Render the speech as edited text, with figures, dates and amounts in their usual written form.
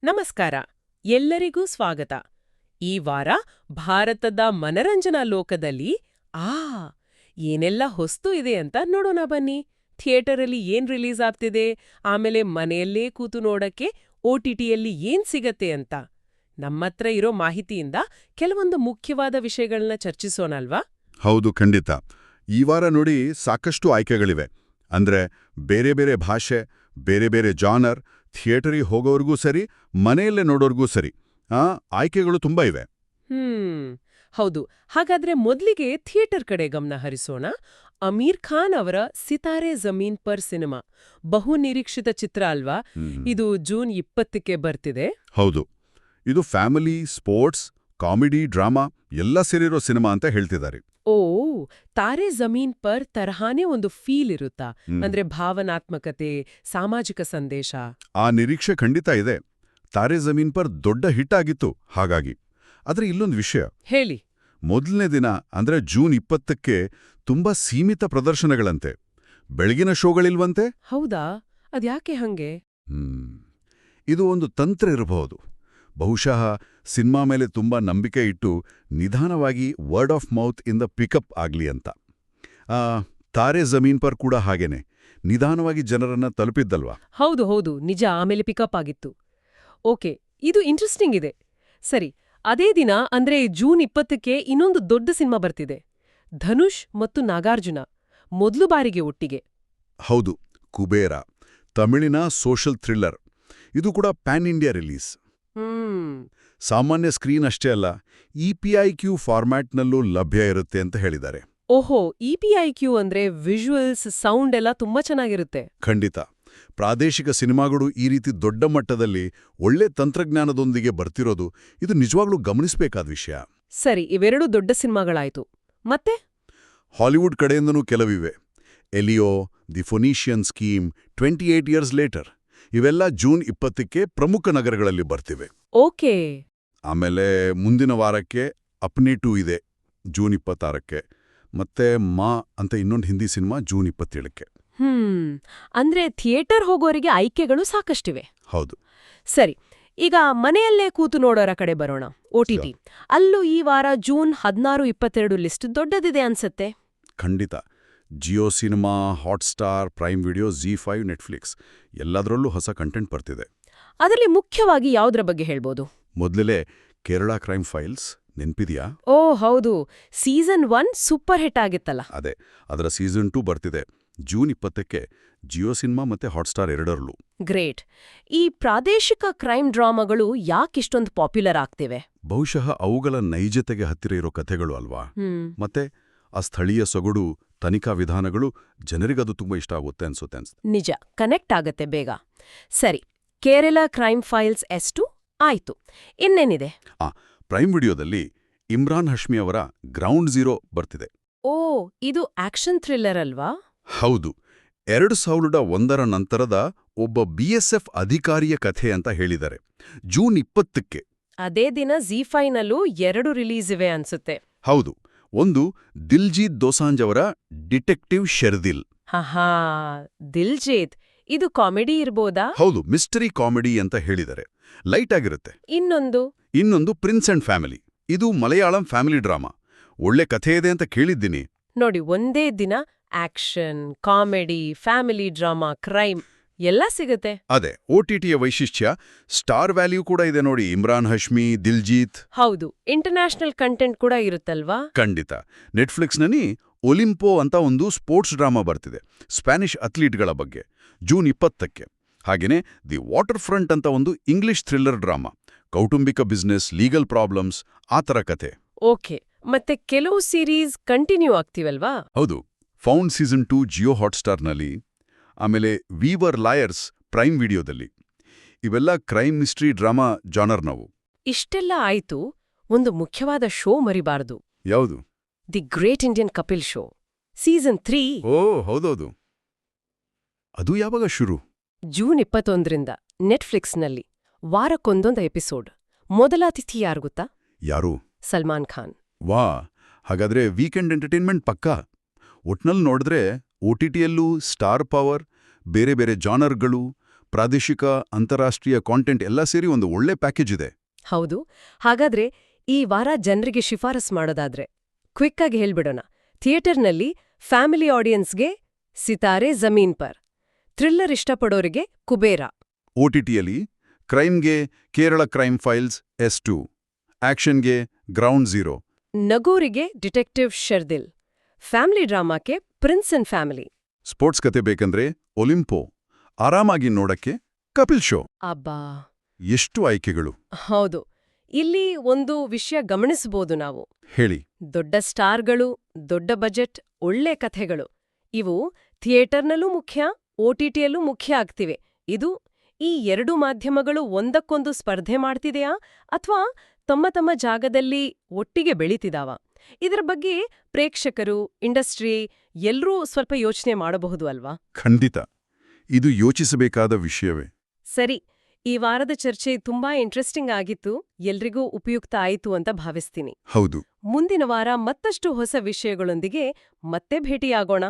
ನಮಸ್ಕಾರ. ಎಲ್ಲರಿಗೂ ಸ್ವಾಗತ. ಈ ವಾರ ಭಾರತದ ಮನರಂಜನಾ ಲೋಕದಲ್ಲಿ ಆ ಏನೆಲ್ಲ ಹೊಸ್ತು ಇದೆ ಅಂತ ನೋಡೋಣ ಬನ್ನಿ. ಥಿಯೇಟರಲ್ಲಿ ಏನ್ ರಿಲೀಸ್ ಆಗ್ತಿದೆ, ಆಮೇಲೆ ಮನೆಯಲ್ಲೇ ಕೂತು ನೋಡಕ್ಕೆ OTTಯಲ್ಲಿ ಏನ್ ಸಿಗತ್ತೆ ಅಂತ ನಮ್ಮತ್ರ ಇರೋ ಮಾಹಿತಿಯಿಂದ ಕೆಲವೊಂದು ಮುಖ್ಯವಾದ ವಿಷಯಗಳನ್ನ ಚರ್ಚಿಸೋಣಲ್ವಾ? ಹೌದು, ಖಂಡಿತ. ಈ ವಾರ ನೋಡಿ ಸಾಕಷ್ಟು ಆಯ್ಕೆಗಳಿವೆ. ಅಂದ್ರೆ ಬೇರೆ ಬೇರೆ ಭಾಷೆ, ಬೇರೆ ಬೇರೆ ಜಾನರ್, ಥಿಯೇಟರಿಗೆ ಹೋಗೋರ್ಗೂ ಸರಿ, ಮನೆಯಲ್ಲೇ ನೋಡೋರ್ಗೂ ಸರಿ. ಆಯ್ಕೆಗಳು ತುಂಬಾ ಇವೆ. ಹೌದು. ಹಾಗಾದ್ರೆ ಮೊದ್ಲಿಗೆ ಥಿಯೇಟರ್ ಕಡೆ ಗಮನ ಹರಿಸೋಣ. ಅಮೀರ್ ಖಾನ್ ಅವರ ಸಿತಾರೆ ಜಮೀನ್ ಪರ್ ಸಿನಿಮಾ ಬಹು ನಿರೀಕ್ಷಿತ ಚಿತ್ರ ಅಲ್ವಾ? ಇದು ಜೂನ್ 20ಕ್ಕೆ ಬರ್ತಿದೆ. ಹೌದು, ಇದು ಫ್ಯಾಮಿಲಿ, ಸ್ಪೋರ್ಟ್ಸ್, ಕಾಮಿಡಿ, ಡ್ರಾಮಾ ಎಲ್ಲ ಸೇರಿರೋ ಸಿನಿಮಾ ಅಂತ ಹೇಳ್ತಿದ್ದಾರೆ. ಓ, ತಾರೆ ಜಮೀನ್ ಪರ್ ತರಹಾನೇ ಒಂದು ಫೀಲ್ ಇರುತ್ತಾ? ಅಂದ್ರೆ ಭಾವನಾತ್ಮಕತೆ, ಸಾಮಾಜಿಕ ಸಂದೇಶ. ಆ ನಿರೀಕ್ಷೆ ಖಂಡಿತ ಇದೆ. ತಾರೆ ಜಮೀನ್ ಪರ್ ದೊಡ್ಡ ಹಿಟ್ ಆಗಿತ್ತು ಹಾಗಾಗಿ. ಆದ್ರೆ ಇಲ್ಲೊಂದು ವಿಷಯ ಹೇಳಿ. ಮೊದಲನೇ ದಿನ ಅಂದ್ರೆ ಜೂನ್ 20ಕ್ಕೆ ತುಂಬಾ ಸೀಮಿತ ಪ್ರದರ್ಶನಗಳಂತೆ. ಬೆಳಗಿನ ಶೋಗಳಿಲ್ವಂತೆ. ಹೌದಾ? ಅದ್ಯಾಕೆ ಹಂಗೆ? ಇದು ಒಂದು ತಂತ್ರ ಇರಬಹುದು. ಬಹುಶಃ ಸಿನಿಮಾ ಮೇಲೆ ತುಂಬಾ ನಂಬಿಕೆ ಇಟ್ಟು ನಿಧಾನವಾಗಿ ವರ್ಡ್ ಆಫ್ ಮೌತ್ ಇಂದ ಪಿಕಪ್ ಆಗ್ಲಿ ಅಂತ. ತಾರೆ ಜಮೀನ್ ಪರ್ ಕೂಡ ಹಾಗೇನೆ ನಿಧಾನವಾಗಿ ಜನರನ್ನ ತಲುಪಿದ್ದಲ್ವಾ? ಹೌದು ಹೌದು, ನಿಜ. ಆಮೇಲೆ ಪಿಕಪ್ ಆಗಿತ್ತು. ಓಕೆ, ಇದು ಇಂಟ್ರೆಸ್ಟಿಂಗ್ ಇದೆ. ಸರಿ, ಅದೇ ದಿನ ಅಂದ್ರೆ ಜೂನ್ 20ಕ್ಕೆ ಇನ್ನೊಂದು ದೊಡ್ಡ ಸಿನಿಮಾ ಬರ್ತಿದೆ. ಧನುಷ್ ಮತ್ತು ನಾಗಾರ್ಜುನ ಮೊದಲು ಬಾರಿಗೆ ಒಟ್ಟಿಗೆ. ಹೌದು, ಕುಬೇರ, ತಮಿಳಿನ ಸೋಷಲ್ ಥ್ರಿಲ್ಲರ್. ಇದು ಕೂಡ ಪ್ಯಾನ್ ಇಂಡಿಯಾ ರಿಲೀಸ್. ಸಾಮಾನ್ಯ ಸ್ಕ್ರೀನ್ ಅಷ್ಟೇ ಅಲ್ಲ, EPIQ ಫಾರ್ಮ್ಯಾಟ್ನಲ್ಲೂ ಲಭ್ಯ ಇರುತ್ತೆ ಅಂತ ಹೇಳಿದ್ದಾರೆ. ಓಹೋ, EPIQ ಅಂದ್ರೆ ವಿಜುವಲ್ಸ್, ಸೌಂಡ್ ಎಲ್ಲ ತುಂಬಾ ಚೆನ್ನಾಗಿರುತ್ತೆ. ಖಂಡಿತ. ಪ್ರಾದೇಶಿಕ ಸಿನಿಮಾಗಳು ಈ ರೀತಿ ದೊಡ್ಡ ಮಟ್ಟದಲ್ಲಿ ಒಳ್ಳೆ ತಂತ್ರಜ್ಞಾನದೊಂದಿಗೆ ಬರ್ತಿರೋದು ಇದು ನಿಜವಾಗ್ಲೂ ಗಮನಿಸಬೇಕಾದ ವಿಷಯ. ಸರಿ, ಇವೆರಡು ದೊಡ್ಡ ಸಿನಿಮಾಗಳಾಯ್ತು. ಮತ್ತೆ ಹಾಲಿವುಡ್ ಕಡೆಯಿಂದನೂ ಕೆಲವಿವೆ. ಎಲಿಯೋ, ದಿ ಫೊನೀಷಿಯನ್ ಸ್ಕೀಮ್, 28 ಇಯರ್ಸ್ ಲೇಟರ್ ಇವೆಲ್ಲ ಜೂನ್ 20ಕ್ಕೆ ಪ್ರಮುಖ ನಗರಗಳಲ್ಲಿ ಬರ್ತಿವೆ. ಓಕೆ. ಆಮೇಲೆ ಮುಂದಿನ ವಾರಕ್ಕೆ ಅಪ್ನಿ 2 ಇದೆ ಜೂನ್ 26ಕ್ಕೆ. ಮತ್ತೆ ಮಾ ಅಂತ ಇನ್ನೊಂದು ಹಿಂದಿ ಸಿನಿಮಾ ಜೂನ್ 27ಕ್ಕೆ. ಅಂದ್ರೆ ಥಿಯೇಟರ್ ಹೋಗೋರಿಗೆ ಆಯ್ಕೆಗಳು ಸಾಕಷ್ಟಿವೆ. ಹೌದು. ಸರಿ, ಈಗ ಮನೆಯಲ್ಲೇ ಕೂತು ನೋಡೋರ ಕಡೆ ಬರೋಣ. OTT ಅಲ್ಲೂ ಈ ವಾರ ಜೂನ್ 16, 22 ಲಿಸ್ಟ್ ದೊಡ್ಡದಿದೆ ಅನ್ಸತ್ತೆ. ಖಂಡಿತ. Jio cinema, Hotstar, prime video, ZEE5, Netflix ಎಲ್ಲದರಲ್ಲೂ ಹೊಸ ಕಂಟೆಂಟ್ ಬರ್ತಿದೆ. ಅದರಲ್ಲಿ ಮುಖ್ಯವಾಗಿ ಯಾವುದ್ರ ಬಗ್ಗೆ ಹೇಳ್ಬೋದು? ಮೊದಲೇ ಕೇರಳ ಕ್ರೈಮ್ ಫೈಲ್ಸ್ ನೆನ್ಪಿದ್ಯಾ? ಓ ಹೌದು, ಸೀಸನ್ 1 ಸೂಪರ್ ಹಿಟ್ ಆಗಿತ್ತಲ್ಲ. ಅದೇ, ಅದರ ಸೀಸನ್ 2 ಬರ್ತಿದೆ ಜೂನ್ 20ಕ್ಕೆ ಜಿಯೋ ಸಿನಿಮಾ ಮತ್ತೆ ಹಾಟ್ಸ್ಟಾರ್ ಎರಡರಲ್ಲೂ. ಗ್ರೇಟ್. ಈ ಪ್ರಾದೇಶಿಕ ಕ್ರೈಮ್ ಡ್ರಾಮಾಗಳು ಯಾಕಿಷ್ಟೊಂದು ಪಾಪ್ಯುಲರ್ ಆಗ್ತಿವೆ? ಬಹುಶಃ ಅವುಗಳ ನೈಜತೆಗೆ ಹತ್ತಿರ ಇರೋ ಕಥೆಗಳು ಅಲ್ವಾ? ಮತ್ತೆ ಆ ಸ್ಥಳೀಯ ಸೊಗಡು, ತನಿಖಾ ವಿಧಾನಗಳು ಜನರಿಗದು ತುಂಬಾ ಇಷ್ಟ ಆಗುತ್ತೆ ಅನ್ಸುತ್ತೆ. ನಿಜ, ಕನೆಕ್ಟ್ ಆಗತ್ತೆ ಬೇಗ. ಸರಿ, ಕೇರಳ ಕ್ರೈಮ್ ಫೈಲ್ಸ್ ಎಷ್ಟು ಆಯ್ತು, ಇನ್ನೇನಿದೆ? ಪ್ರೈಮ್ ವಿಡಿಯೋದಲ್ಲಿ ಇಮ್ರಾನ್ ಹಶ್ಮಿ ಅವರ ಗ್ರೌಂಡ್ ಝೀರೋ ಬರ್ತಿದೆ. ಓ, ಇದು ಆಕ್ಷನ್ ಥ್ರಿಲ್ಲರ್ ಅಲ್ವಾ? ಹೌದು. 2001ರ ನಂತರದ ಒಬ್ಬ BSF ಅಧಿಕಾರಿಯ ಕಥೆ ಅಂತ ಹೇಳಿದ್ದಾರೆ. ಜೂನ್ 20ಕ್ಕೆ. ಅದೇ ದಿನ ZEE5ನಲ್ಲೂ 2 ರಿಲೀಸ್ ಇವೆ ಅನ್ಸುತ್ತೆ. ಹೌದು. ಒಂದು ದಿಲ್ಜೀತ್ ದೋಸಾಂಜ್ ಅವರ ಡಿಟೆಕ್ಟಿವ್ ಶೆರ್ದಿಲ್. ಹಾ, ದಿಲ್ಜೀತ್. ಇದು ಕಾಮಿಡಿ ಇರ್ಬೋದಾ? ಹೌದು, ಮಿಸ್ಟರಿ ಕಾಮಿಡಿ ಅಂತ ಹೇಳಿದ್ದಾರೆ. ಲೈಟ್ ಆಗಿರುತ್ತೆ. ಇನ್ನೊಂದು ಪ್ರಿನ್ಸ್ ಅಂಡ್ ಫ್ಯಾಮಿಲಿ. ಇದು ಮಲಯಾಳಂ ಫ್ಯಾಮಿಲಿ ಡ್ರಾಮಾ. ಒಳ್ಳೆ ಕಥೆ ಇದೆ ಅಂತ ಕೇಳಿದ್ದೀನಿ. ನೋಡಿ, ಒಂದೇ ದಿನ action, comedy, family drama, crime ಎಲ್ಲ ಸಿಗುತ್ತೆ. ಅದೇ OTTಯ ವೈಶಿಷ್ಟ್ಯ. ಸ್ಟಾರ್ ವ್ಯಾಲ್ಯೂ ಕೂಡ ಇದೆ ನೋಡಿ. ಇಮ್ರಾನ್ ಹಶ್ಮಿ, ದಿಲ್ಜೀತ್. ಹೌದು, ಇಂಟರ್ನ್ಯಾಷನಲ್ ಕಂಟೆಂಟ್ ಕೂಡ ಇರುತ್ತಲ್ವಾ? ಖಂಡಿತ. ನೆಟ್ಫ್ಲಿಕ್ಸ್ನಲ್ಲಿ ಒಲಿಂಪೋ ಅಂತ ಒಂದು ಸ್ಪೋರ್ಟ್ಸ್ ಡ್ರಾಮಾ ಬರ್ತಿದೆ, ಸ್ಪ್ಯಾನಿಷ್ ಅಥ್ಲೀಟ್ಗಳ ಬಗ್ಗೆ, ಜೂನ್ 20ಕ್ಕೆ. ಹಾಗೇನೆ ದಿ ವಾಟರ್ ಫ್ರಂಟ್ ಅಂತ ಒಂದು ಇಂಗ್ಲಿಷ್ ಥ್ರಿಲ್ಲರ್ ಡ್ರಾಮಾ, ಕೌಟುಂಬಿಕ ಬಿಸ್ನೆಸ್, ಲೀಗಲ್ ಪ್ರಾಬ್ಲಮ್ಸ್, ಆ ಥರ ಕಥೆ. ಓಕೆ, ಮತ್ತೆ ಕೆಲವು ಸೀರೀಸ್ ಕಂಟಿನ್ಯೂ ಆಗ್ತಿವಲ್ವಾ? ಹೌದು. ಫೌಂಡ್ ಸೀಸನ್ 2 ಜಿಯೋ ಹಾಟ್ಸ್ಟಾರ್ನಲ್ಲಿ, ಆಮೇಲೆ ವಿ ವರ್ ಲಾಯರ್ಸ್ ಪ್ರೈಮ್ ವಿಡಿಯೋದಲ್ಲಿ. ಇವೆಲ್ಲ ಕ್ರೈಮ್ ಮಿಸ್ಟ್ರಿ ಡ್ರಾಮಾ ಜಾನರ್ನವು. ಇಷ್ಟೆಲ್ಲ ಆಯ್ತು, ಒಂದು ಮುಖ್ಯವಾದ ಶೋ ಮರಿಬಾರ್ದು. ಯಾವುದು? The great Indian Kapil show season 3. ಓ ಹೌದೌದು. ಅದು ಯಾವಾಗ ಶುರು? ಜೂನ್ 21ರಿಂದ ನೆಟ್ಫ್ಲಿಕ್ಸ್ನಲ್ಲಿ. ವಾರಕ್ಕೊಂದೊಂದು ಎಪಿಸೋಡ್. ಮೊದಲ ಅತಿಥಿ ಯಾರು ಗೊತ್ತಾ? ಯಾರು? ಸಲ್ಮಾನ್ ಖಾನ್. ವಾ, ಹಾಗಾದ್ರೆ ವೀಕೆಂಡ್ ಎಂಟರ್ಟೈನ್ಮೆಂಟ್ ಪಕ್ಕಾ. ಒಟ್ನಲ್ಲಿ ನೋಡಿದ್ರೆ OTTಯಲ್ಲೂ ಸ್ಟಾರ್ ಪವರ್, ಬೇರೆ ಬೇರೆ ಜಾನರ್ಗಳು ಪ್ರಾದೇಶಿಕ ಅಂತಾರಾಷ್ಟ್ರೀಯ ಕಾಂಟೆಂಟ್ ಎಲ್ಲ ಸೇರಿ ಒಂದು ಒಳ್ಳೆ ಪ್ಯಾಕೇಜ್ ಇದೆ. ಹೌದು. ಹಾಗಾದ್ರೆ ಈ ವಾರ ಜನರಿಗೆ ಶಿಫಾರಸ್ ಮಾಡೋದಾದ್ರೆ ಕ್ವಿಕ್ ಆಗಿ ಹೇಳ್ಬಿಡೋಣ. ಥಿಯೇಟರ್ನಲ್ಲಿ ಫ್ಯಾಮಿಲಿ ಆಡಿಯನ್ಸ್ಗೆ ಸಿತಾರೆ ಜಮೀನ್ ಪರ್, ಥ್ರಿಲ್ಲರ್ ಇಷ್ಟಪಡೋರಿಗೆ ಕುಬೇರ, OTTಯಲ್ಲಿ ಕ್ರೈಮ್ಗೆ ಕೇರಳ ಕ್ರೈಮ್ ಫೈಲ್ಸ್ S2, ಆಕ್ಷನ್ಗೆ ಗ್ರೌಂಡ್ ಝೀರೋ, ನಗೂರಿಗೆ ಡಿಟೆಕ್ಟಿವ್ ಶರ್ದಿಲ್, ಫ್ಯಾಮಿಲಿ ಡ್ರಾಮಾಕ್ಕೆ ಪ್ರಿನ್ಸ್ ಅಂಡ್ ಫ್ಯಾಮಿಲಿ. ಸ್ಪೋರ್ಟ್ಸ್ ಕತೆ ಬೇಕಂದ್ರೆ ಒಲಿಂಪೋ, ಆರಾಮಾಗಿ ನೋಡಕ್ಕೆ ಕಪಿಲ್ ಶೋ. ಅಬ್ಬಾ, ಎಷ್ಟು ಆಯ್ಕೆಗಳು! ಹೌದು. ಇಲ್ಲಿ ಒಂದು ವಿಷಯ ಗಮನಿಸಬಹುದು ನಾವು. ಹೇಳಿ. ದೊಡ್ಡ ಸ್ಟಾರ್ಗಳು, ದೊಡ್ಡ ಬಜೆಟ್, ಒಳ್ಳೆ ಕಥೆಗಳು ಇವು ಥಿಯೇಟರ್ನಲ್ಲೂ ಮುಖ್ಯ, OTTಯಲ್ಲೂ ಮುಖ್ಯ ಆಗ್ತಿವೆ. ಇದು ಈ ಎರಡು ಮಾಧ್ಯಮಗಳು ಒಂದಕ್ಕೊಂದು ಸ್ಪರ್ಧೆ ಮಾಡ್ತಿದೆಯಾ ಅಥವಾ ತಮ್ಮ ತಮ್ಮ ಜಾಗದಲ್ಲಿ ಒಟ್ಟಿಗೆ ಬೆಳೀತಿದಾವ? ಇದರ ಬಗ್ಗೆ ಪ್ರೇಕ್ಷಕರು, ಇಂಡಸ್ಟ್ರಿ ಎಲ್ಲರೂ ಸ್ವಲ್ಪ ಯೋಚನೆ ಮಾಡಬಹುದು ಅಲ್ವಾ? ಖಂಡಿತ. ಇದು ಯೋಚಿಸಬೇಕಾದ ವಿಷಯವೇ. ಸರಿ, ಈ ವಾರದ ಚರ್ಚೆ ತುಂಬಾ ಇಂಟ್ರೆಸ್ಟಿಂಗ್ ಆಗಿತ್ತು, ಎಲ್ರಿಗೂ ಉಪಯುಕ್ತ ಆಯಿತು ಅಂತ ಭಾವಿಸ್ತೀನಿ. ಹೌದು. ಮುಂದಿನ ವಾರ ಮತ್ತಷ್ಟು ಹೊಸ ವಿಷಯಗಳೊಂದಿಗೆ ಮತ್ತೆ ಭೇಟಿಯಾಗೋಣ.